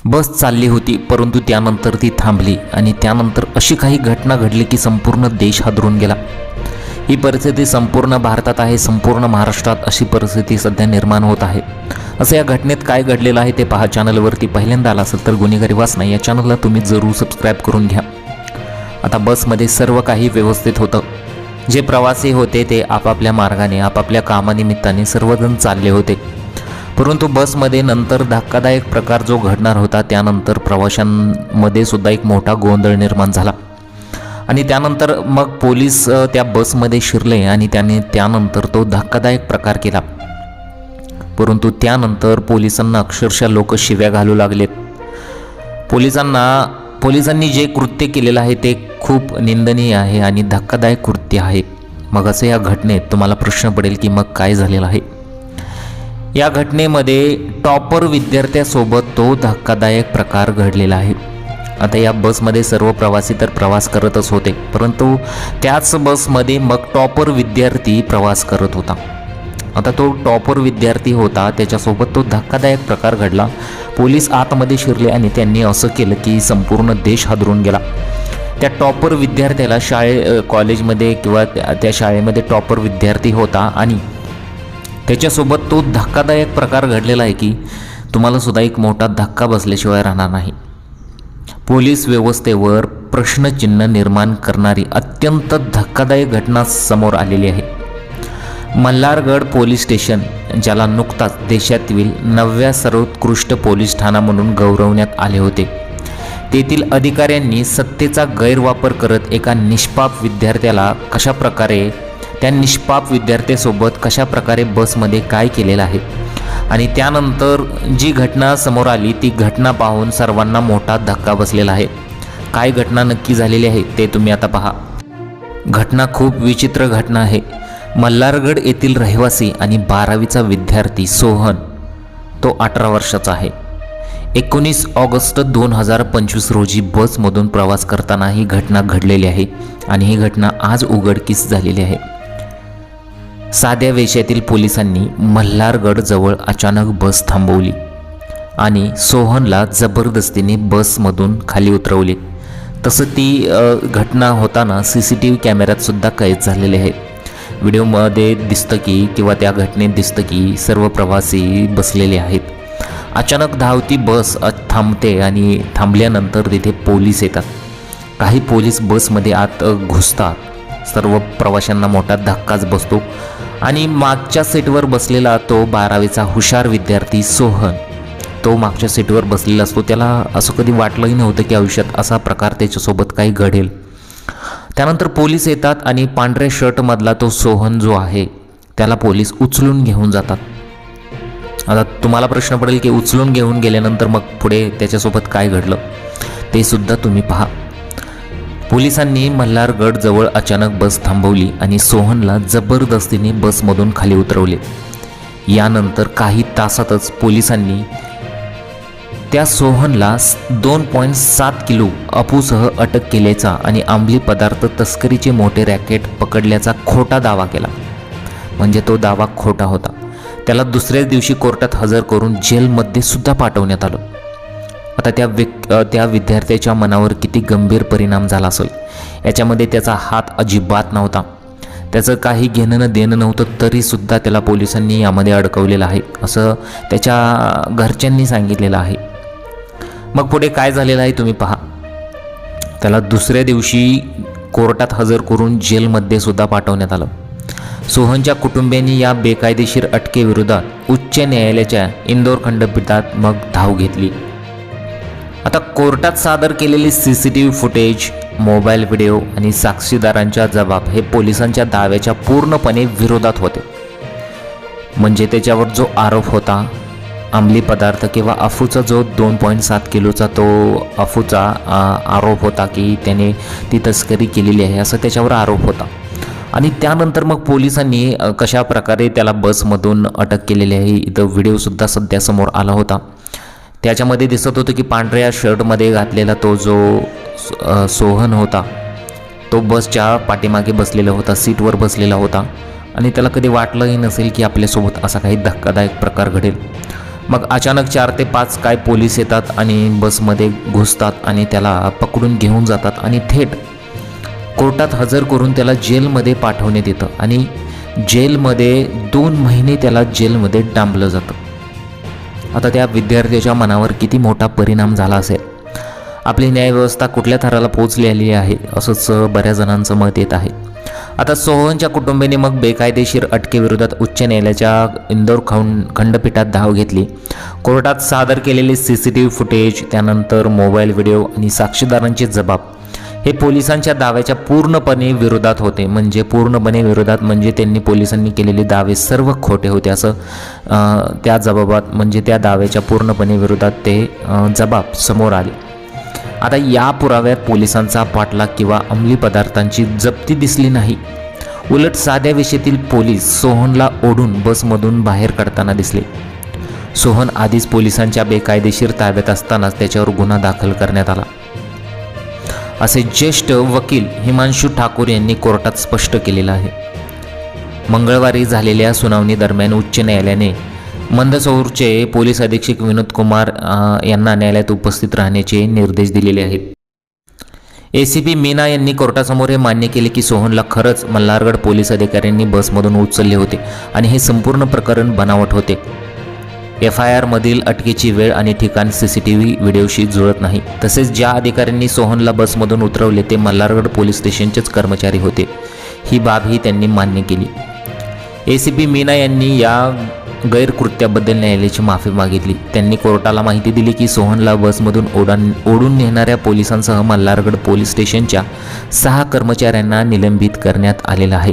बस चालली होती, परंतु त्यानंतर ती थांबली आणि त्यानंतर अशी काही घटना घडली की संपूर्ण देश हादरून गेला। ही परिस्थिती संपूर्ण भारतात आहे, संपूर्ण महाराष्ट्रात अशी परिस्थिती सध्या निर्माण होत आहे। असं या घटनेत काय घडलेलं आहे ते पहा। चॅनलवरती पहिल्यांदा आला असेल तर गुन्हेगारी वाचना या चॅनलला तुम्ही जरूर सबस्क्राईब करून घ्या। आता बसमध्ये सर्व काही व्यवस्थित होतं। जे प्रवासी होते ते आपापल्या मार्गाने आपापल्या कामानिमित्ताने सर्वजण चालले होते, परंतु बसमध्ये नंतर धक्कादायक प्रकार जो घडणार होता त्यानंतर प्रवाशांमध्ये सुद्धा एक मोठा गोंधळ निर्माण झाला आणि त्यानंतर मग पोलीस त्या बसमध्ये शिरले आणि त्यानंतर तो धक्कादायक प्रकार केला। परंतु त्यानंतर पोलिसांना अक्षरशः लोक शिव्या घालू लागलेत। पोलिसांनी जे कृत्य केलेलं आहे ते खूप निंदनीय आहे आणि धक्कादायक कृत्य आहे। मग असं या घटनेत तुम्हाला प्रश्न पडेल की मग काय झालेलं आहे। या घटनेमध्ये टॉपर विद्यार्थ्यासोबत तो धक्कादायक प्रकार घडलेला आहे। आता या बसमध्ये सर्व प्रवासी तर प्रवास करतच होते, परंतु त्याच बसमध्ये मग टॉपर विद्यार्थी प्रवास करत होता। आता तो टॉपर विद्यार्थी होता, त्याच्यासोबत तो धक्कादायक प्रकार घडला। पोलीस आतमध्ये शिरले आणि त्यांनी असं केलं की संपूर्ण देश हादरून गेला। त्या टॉपर विद्यार्थ्याला कॉलेजमध्ये किंवा त्या शाळेमध्ये टॉपर विद्यार्थी होता आणि त्याच्यासोबत तो धक्कादायक प्रकार घडलेला आहे की तुम्हाला सुद्धा एक मोठा धक्का बसल्याशिवाय राहणार नाही। पोलीस व्यवस्थेवर प्रश्नचिन्ह निर्माण करणारी अत्यंत धक्कादायक घटना समोर आलेली आहे। मल्हारगड पोलीस स्टेशन, ज्याला नुकताच देशातील 9व्या सर्वोत्कृष्ट पोलीस ठाणा म्हणून गौरवण्यात आले होते, तेथील अधिकाऱ्यांनी सत्तेचा गैरवापर करत एका निष्पाप विद्यार्थ्याला त्या निष्पाप विद्यार्थ्यासोबत कशाप्रकारे बसमध्ये काय केलेलं आहे आणि त्यानंतर जी घटना समोर आली ती घटना पाहून सर्वांना मोठा धक्का बसलेला आहे। काय घटना नक्की झालेली आहे ते तुम्ही आता पहा। घटना खूप विचित्र घटना आहे। मल्हारगड येथील रहिवासी आणि 12वीचा विद्यार्थी सोहन, तो 18 वर्षाचा आहे। 19 ऑगस्ट 2025 रोजी बसमधून प्रवास करताना ही घटना घडलेली आहे आणि ही घटना आज उघडकीस झालेली आहे। साध्या वेशातील पोलिसांनी मल्हारगड जवळ अचानक बस थांबवली आणि सोहनला जबरदस्तीने बसमधून खाली उतरवले। तसं ती घटना होताना CCTV कॅमेऱ्यात सुद्धा कैद झालेले आहे। व्हिडिओमध्ये दिसतं की किंवा त्या घटनेत दिसतं की सर्व प्रवासी बसलेले आहेत। अचानक धावती बस थांबते आणि थांबल्यानंतर तिथे पोलीस येतात। काही पोलीस बसमध्ये आत घुसतात। सर्व प्रवाशांना मोठा धक्काच बसतो आणि मागच्या सीटवर बसलेला तो 12वीचा हुशार विद्यार्थी सोहन, तो मागच्या सीटवर बसलेला असतो। त्याला असं कधी वाटलंही नव्हतं की आयुष्यात असा प्रकार त्याच्यासोबत काही घडेल। त्यानंतर पोलीस येतात आणि पांढऱ्या शर्टमधला तो सोहन जो आहे त्याला पोलीस उचलून घेऊन जातात। आता तुम्हाला प्रश्न पडेल की उचलून घेऊन गेल्यानंतर मग पुढे त्याच्यासोबत काय घडलं ते सुद्धा तुम्ही पहा। पोलिसांनी मल्हारगड जवळ अचानक बस थांबवली आणि सोहनला जबरदस्तीने बसमधून खाली उतरवले। यानंतर काही तासातच पोलिसांनी त्या सोहनला 2.7 किलो अफूसह अटक केल्याचा आणि अंमली पदार्थ तस्करीचे मोठे रॅकेट पकडल्याचा खोटा दावा केला। म्हणजे तो दावा खोटा होता। त्याला दुसऱ्याच दिवशी कोर्टात हजर करून जेलमध्ये सुद्धा पाठवण्यात आलं। आता त्या विद्यार्थ्याच्या मनावर किती गंभीर परिणाम झाला असेल याच्यामध्ये त्याचा हात अजिबात नव्हता, त्याचं काही घेणं न देणं नव्हतं, तरीसुद्धा त्याला पोलिसांनी यामध्ये अडकवलेलं आहे असं त्याच्या घरच्यांनी सांगितलेलं आहे। मग पुढे काय झालेलं आहे तुम्ही पहा। त्याला दुसऱ्या दिवशी कोर्टात हजर करून जेलमध्ये सुद्धा पाठवण्यात आलं। सोहनच्या कुटुंबियांनी या बेकायदेशीर अटकेविरोधात उच्च न्यायालयाच्या इंदोर खंडपीठात मग धाव घेतली। आता कोर्टात सादर केलेली CCTV फुटेज, मोबाईल व्हिडिओ आणि साक्षीदारांच्या जबाब हे पोलिसांच्या दाव्याच्या पूर्णपणे विरोधात होते। म्हणजे त्याच्यावर जो आरोप होता अंमली पदार्थ किंवा अफूचा जो 2.7 किलोचा तो अफूचा आरोप होता की त्याने ती तस्करी केलेली आहे असं त्याच्यावर आरोप होता। आणि त्यानंतर मग पोलिसांनी कशा प्रकारे त्याला बसमधून अटक केलेली आहे इथं व्हिडिओसुद्धा सध्या समोर आला होता। त्याच्यामध्ये दिसत होतं की पांढऱ्या शर्टमध्ये घातलेला तो जो सोहन होता तो बसच्या पाठीमागे बसलेला होता, सीटवर बसलेला होता आणि त्याला कधी वाटलंही नसेल की आपल्यासोबत असा काही धक्कादायक प्रकार घडेल। मग अचानक 4 ते 5 काय पोलीस येतात आणि बसमध्ये घुसतात आणि त्याला पकडून घेऊन जातात आणि थेट कोर्टात हजर करून त्याला जेलमध्ये पाठवण्यात येतं आणि जेलमध्ये 2 महिने त्याला जेलमध्ये डांबलं जातं। आता त्या विद्यार्थ्याच्या मनावर किती मोठा परिणाम झाला असेल। आपली न्यायव्यवस्था कुठल्या थराला पोहोचलेली आहे असंच बऱ्याच जणांचं मत येत आहे। आता सोहनच्या कुटुंबियांनी मग बेकायदेशीर अटकेविरोधात उच्च न्यायालयाच्या इंदोर खंडपीठात धाव घेतली। कोर्टात सादर केलेले CCTV फुटेज, त्यानंतर मोबाईल व्हिडिओ आणि साक्षीदारांचे जबाब हे पोलिसांच्या दाव्याच्या पूर्णपणे विरोधात होते। म्हणजे पूर्णपणे विरोधात म्हणजे त्यांनी पोलिसांनी केलेले दावे सर्व खोटे होते असं त्या जबाबात म्हणजे त्या दाव्याच्या पूर्णपणे विरोधात ते जबाब समोर आले। आता या पुराव्यात पोलिसांचा पाठलाग किंवा अंमली पदार्थांची जप्ती दिसली नाही। उलट साध्या विषयातील पोलीस सोहनला ओढून बसमधून बाहेर काढताना दिसले। सोहन आधीच पोलिसांच्या बेकायदेशीर ताब्यात असतानाच त्याच्यावर गुन्हा दाखल करण्यात आला असे ज्येष्ठ वकील हिमांशु ठाकूर यांनी कोर्टात स्पष्ट केलेलं आहे। मंगळवारी झालेल्या सुनावणी दरम्यान उच्च न्यायालयाने मंदसौरचे पोलीस अधीक्षक विनोद कुमार यांना न्यायालयात उपस्थित राहण्याचे निर्देश दिलेले आहेत। ACP मीना यांनी कोर्टासमोर हे मान्य केले की सोहनला खरंच मल्हारगड पोलीस अधिकाऱ्यांनी बसमधून उचलले होते आणि हे संपूर्ण प्रकरण बनावट होते। FIR मधील अटकेची वेळ आणि ठिकाण CCTV व्हिडिओशी जुळत नाही। तसेच ज्या अधिकाऱ्यांनी सोहनला बसमधून उतरवले ते मल्हारगड पोलीस स्टेशनचेच कर्मचारी होते। ही बाबही त्यांनी मान्य केली। ACP मीना यांनी या गैरकृत्याबद्दल न्यायालयाची माफी मागितली। त्यांनी कोर्टाला माहिती दिली की सोहनला बसमधून ओढून नेणाऱ्या पोलिसांसह मल्हारगड पोलीस स्टेशनच्या 6 कर्मचाऱ्यांना निलंबित करण्यात आलेलं आहे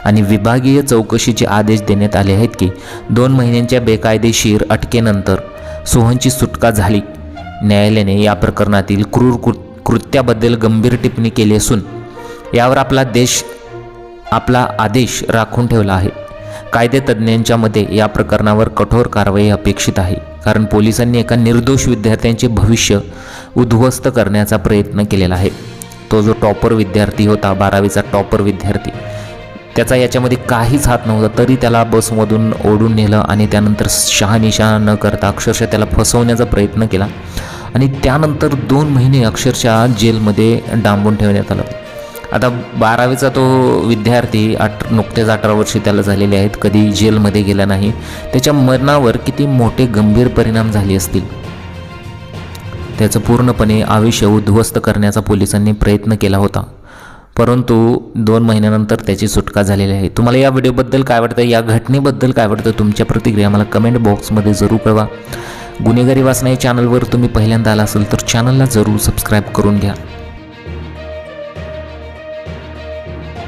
आणि विभागीय चौकशीचे आदेश देण्यात आले आहेत की 2 महिन्यांच्या बेकायदेशीर अटकेनंतर सोहनची सुटका झाली। न्यायालयाने या प्रकरणातील क्रूर कृत्याबद्दल गंभीर टिप्पणी केली असून यावर आपला आदेश राखून ठेवला आहे। कायदेतज्ञांच्या मते या प्रकरणावर कठोर कारवाई अपेक्षित आहे कारण पोलिसांनी एका निर्दोष विद्यार्थ्यांचे भविष्य उद्ध्वस्त करण्याचा प्रयत्न केलेला आहे। तो जो टॉपर विद्यार्थी होता, 12वीचा टॉपर विद्यार्थी, त्याचा याच्यामध्ये काहीच हात नव्हता तरी त्याला बसमधून ओढून नेलं आणि त्यानंतर शहानिशा न करता अक्षरशः त्याला फसवण्याचा प्रयत्न केला आणि त्यानंतर 2 महिने अक्षरशः जेलमध्ये डांबून ठेवण्यात आलं। आता 12वीचा तो विद्यार्थी नुकतेच 18 वर्षे त्याला झालेले आहेत, कधी जेलमध्ये गेला नाही। त्याच्या मरणावर किती मोठे गंभीर परिणाम झाले असतील। त्याचं पूर्णपणे आयुष्य उद्ध्वस्त करण्याचा पोलिसांनी प्रयत्न केला होता, परंतु 2 महिन्यानंतर त्याची सुटका झालेली आहे। तुम्हाला या व्हिडिओबद्दल काय वाटतं, या घटनेबद्दल काय वाटतं, तुमच्या प्रतिक्रिया मला कमेंट बॉक्समध्ये जरूर कळवा। गुन्हेगारी वाचना या चॅनलवर तुम्ही पहिल्यांदा आला असेल तर चॅनलला जरूर सबस्क्राईब करून घ्या।